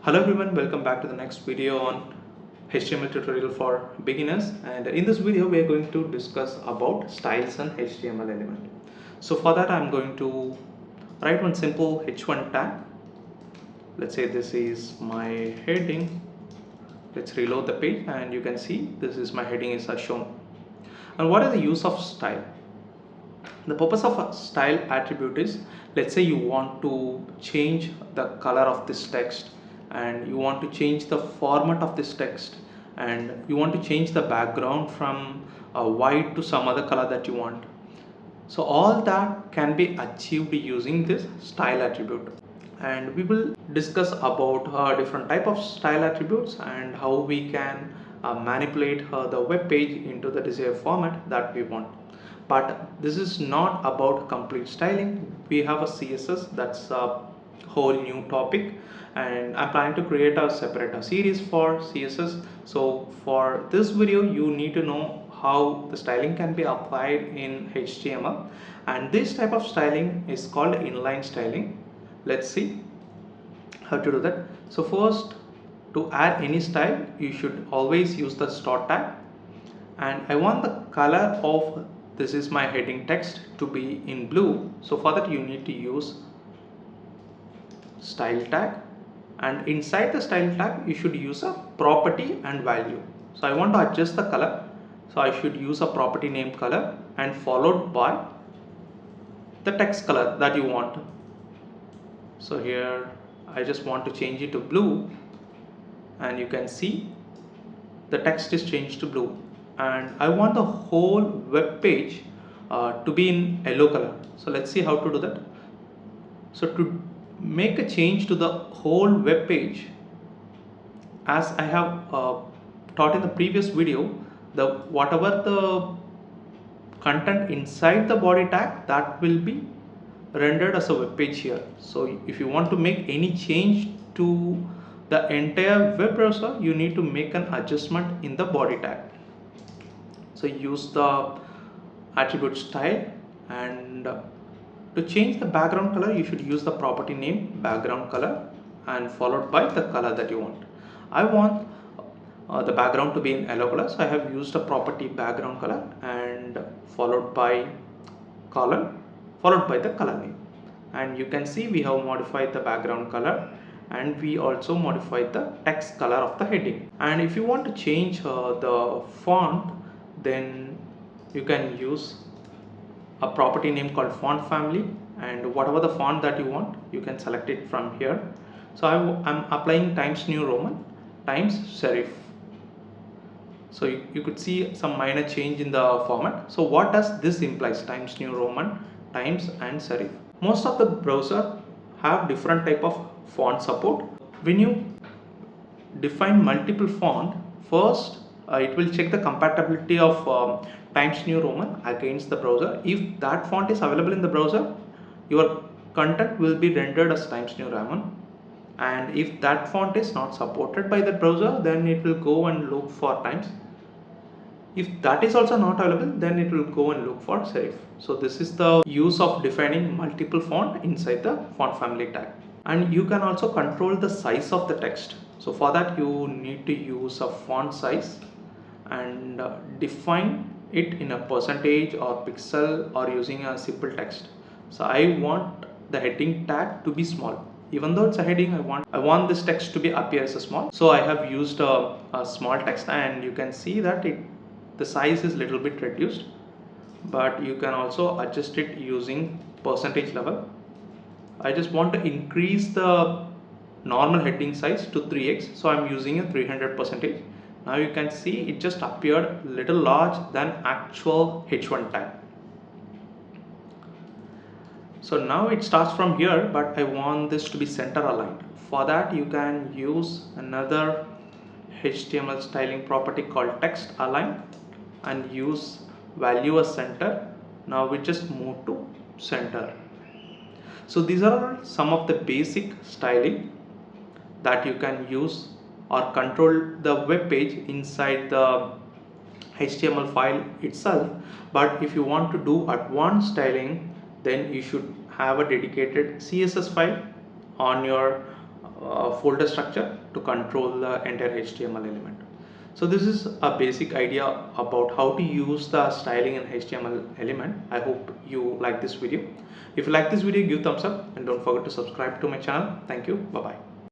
Hello everyone, welcome back to the next video on HTML tutorial for beginners, and in this video we are going to discuss about styles and HTML element. So for that I'm going to write one simple h1 tag. Let's say this is my heading. Let's reload the page and you can see this is my heading is shown. And what is the use of style? The purpose of a style attribute is, let's say you want to change the color of this text, and you want to change the format of this text, and you want to change the background from white to some other color that you want. So all that can be achieved using this style attribute, and we will discuss about different type of style attributes and how we can manipulate the web page into the desired format that we want. But this is not about complete styling. We have a CSS, that's a whole new topic, and I'm planning to create a separate series for CSS. So for this video you need to know how the styling can be applied in HTML, and this type of styling is called inline styling. Let's see how to do that. So first, to add any style you should always use the start tag, and I want the color of this is my heading text to be in blue. So for that you need to use style tag, and inside the style tag you should use a property and value. So I want to adjust the color, so I should use a property name color and followed by the text color that you want. So here I just want to change it to blue, and you can see the text is changed to blue, and I want the whole web page to be in yellow color. So let's see how to do that. So to make a change to the whole web page, as I have taught in the previous video, whatever the content inside the body tag, that will be rendered as a web page here. So if you want to make any change to the entire web browser, you need to make an adjustment in the body tag. So use the attribute style, and to change the background color you should use the property name background color and followed by the color that you want. I want the background to be in yellow color, so I have used a property background color and followed by column followed by the color name. And you can see we have modified the background color, and we also modified the text color of the heading. And if you want to change the font, then you can use a property name called font family, and whatever the font that you want you can select it from here. So I'm applying Times New Roman, Times Serif. So you could see some minor change in the format. So what does this implies? Times New Roman, Times and Serif. Most of the browser have different type of font support. When you define multiple font, first it will check the compatibility of Times New Roman against the browser. If that font is available in the browser, your content will be rendered as Times New Roman, and if that font is not supported by the browser, then it will go and look for Times. If that is also not available, then it will go and look for serif. So this is the use of defining multiple font inside the font family tag. And you can also control the size of the text. So for that you need to use a font size and define it in a percentage or pixel or using a simple text. So I want the heading tag to be small. Even though it's a heading, I want this text to be appear as a small. So I have used a small text, and you can see that the size is little bit reduced, but you can also adjust it using percentage level. I just want to increase the normal heading size to 3x, so I'm using a 300%. Now you can see it just appeared little large than actual h1 tag. So now it starts from here, but I want this to be center aligned. For that you can use another HTML styling property called text align and use value as center. Now we just move to center. So these are some of the basic styling that you can use or control the web page inside the HTML file itself. But if you want to do advanced styling, then you should have a dedicated CSS file on your folder structure to control the entire HTML element. So this is a basic idea about how to use the styling in HTML element. I hope you like this video. If you like this video, give thumbs up and don't forget to subscribe to my channel. Thank you. Bye bye.